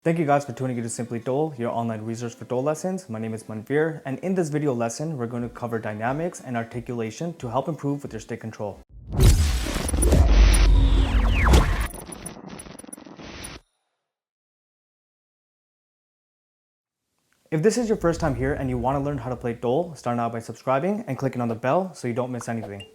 Thank you guys for tuning into Simply Dhol, your online resource for Dhol lessons. My name is Manvir, and in this video lesson, we're going to cover dynamics and articulation to help improve with your stick control. If this is your first time here and you want to learn how to play Dhol, start out by subscribing and clicking on the bell so you don't miss anything.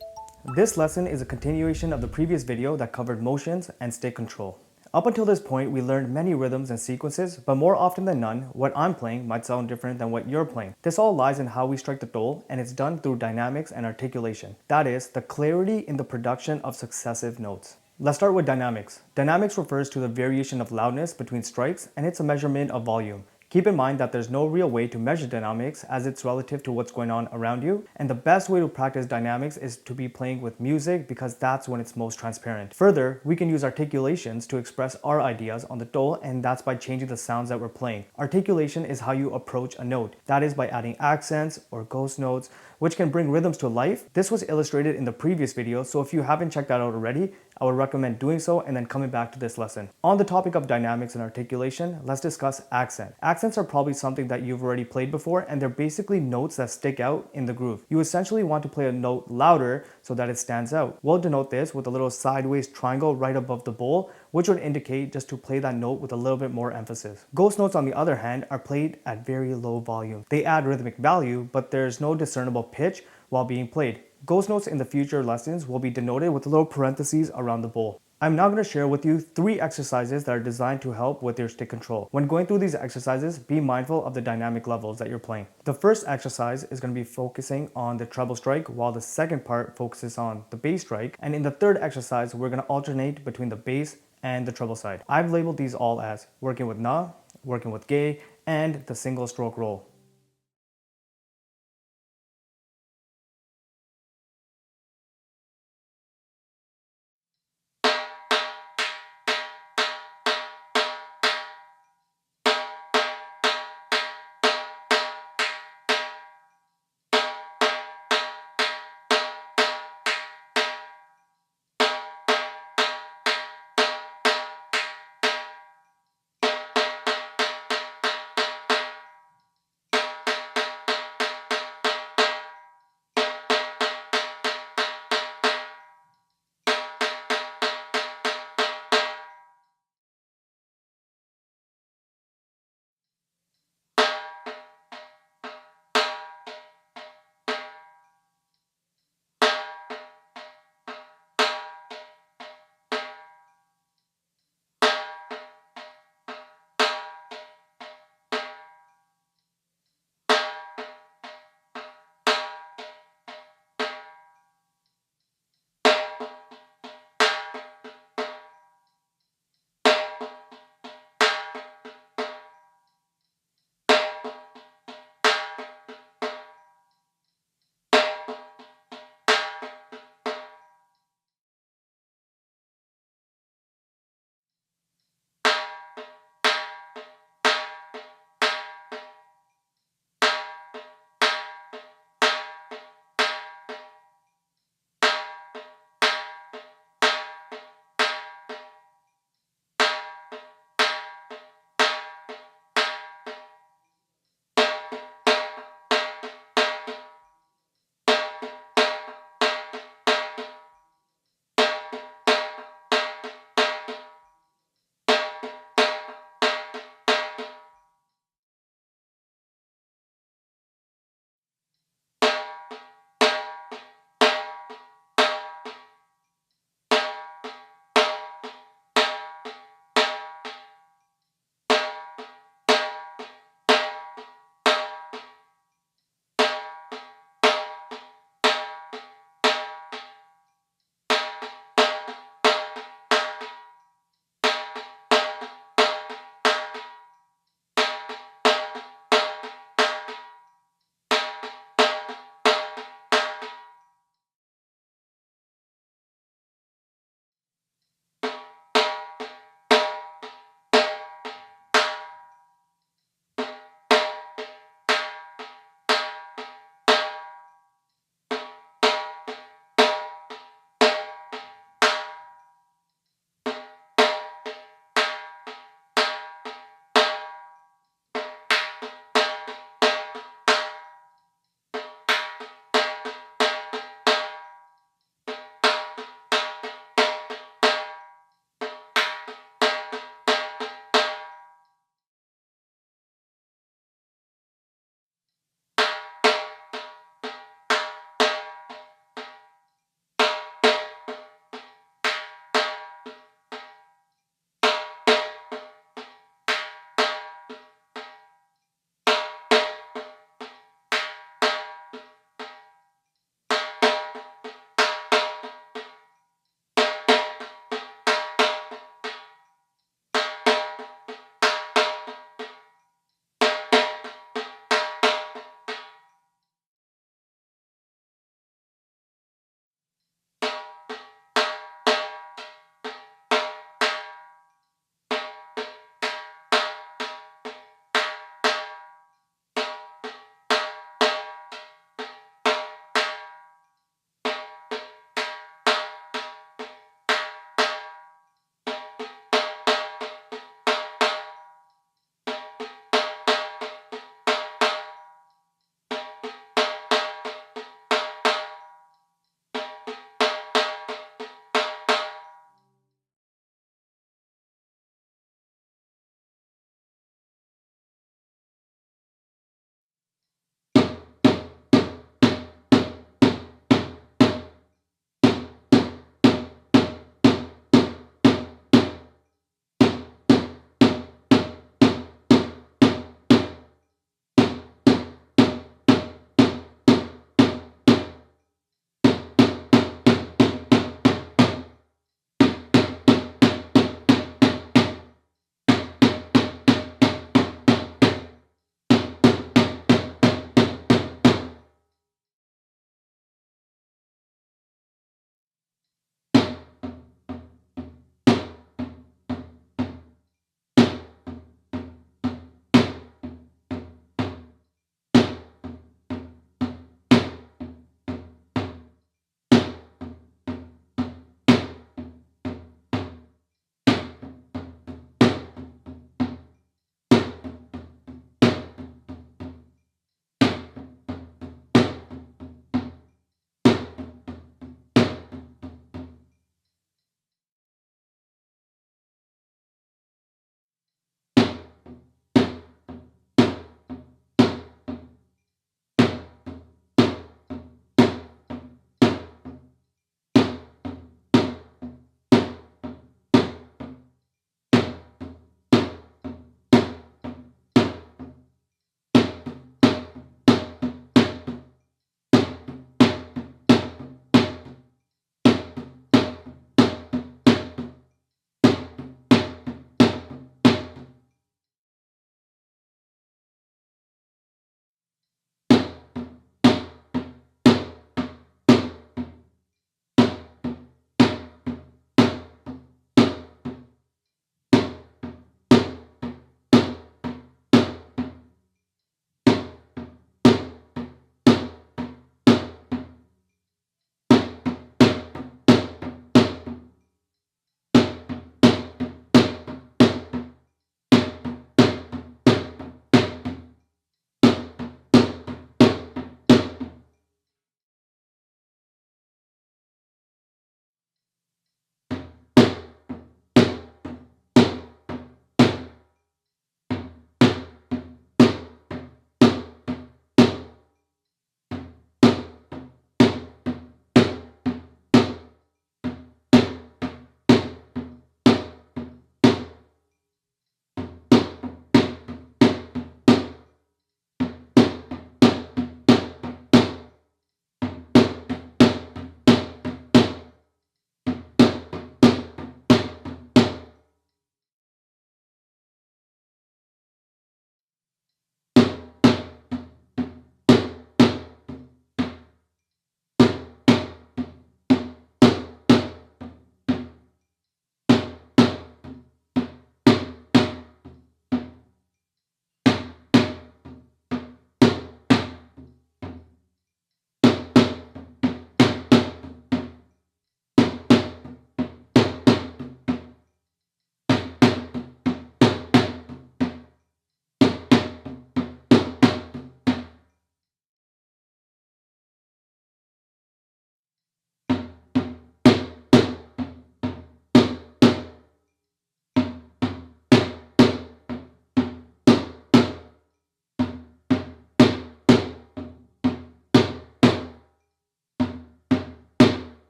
This lesson is a continuation of the previous video that covered motions and stick control. Up until this point, we learned many rhythms and sequences, but more often than none, what I'm playing might sound different than what you're playing. This all lies in how we strike the dhol, and it's done through dynamics and articulation. That is, the clarity in the production of successive notes. Let's start with dynamics. Dynamics refers to the variation of loudness between strikes, and it's a measurement of volume. Keep in mind that there's no real way to measure dynamics as it's relative to what's going on around you, and the best way to practice dynamics is to be playing with music because that's when it's most transparent. Further, we can use articulations to express our ideas on the dhol, and that's by changing the sounds that we're playing. Articulation is how you approach a note. That is by adding accents or ghost notes, which can bring rhythms to life. This was illustrated in the previous video, so if you haven't checked that out already, I would recommend doing so and then coming back to this lesson. On the topic of dynamics and articulation, let's discuss accent. Accents are probably something that you've already played before, and they're basically notes that stick out in the groove. You essentially want to play a note louder so that it stands out. We'll denote this with a little sideways triangle right above the bowl, which would indicate just to play that note with a little bit more emphasis. Ghost notes, on the other hand, are played at very low volume. They add rhythmic value, but there's no discernible pitch while being played. Ghost notes in the future lessons will be denoted with little parentheses around the bowl. I'm now going to share with you 3 exercises that are designed to help with your stick control. When going through these exercises, be mindful of the dynamic levels that you're playing. The first exercise is going to be focusing on the treble strike, while the second part focuses on the bass strike. And in the third exercise, we're going to alternate between the bass and the treble side. I've labeled these all as working with na, working with ge, and the single stroke roll.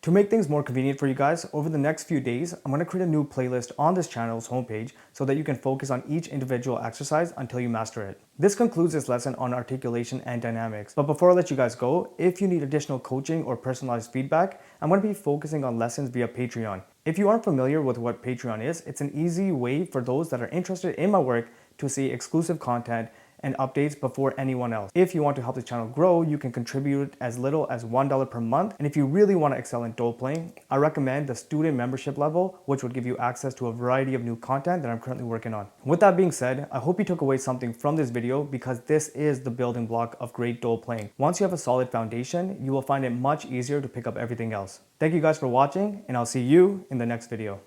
To make things more convenient for you guys, over the next few days, I'm going to create a new playlist on this channel's homepage so that you can focus on each individual exercise until you master it. This concludes this lesson on articulation and dynamics. But before I let you guys go, if you need additional coaching or personalized feedback, I'm going to be focusing on lessons via Patreon. If you aren't familiar with what Patreon is, it's an easy way for those that are interested in my work to see exclusive content and updates before anyone else. If you want to help the channel grow, you can contribute as little as $1 per month. And if you really want to excel in Dhol playing, I recommend the student membership level, which would give you access to a variety of new content that I'm currently working on. With that being said, I hope you took away something from this video because this is the building block of great Dhol playing. Once you have a solid foundation, you will find it much easier to pick up everything else. Thank you guys for watching, and I'll see you in the next video.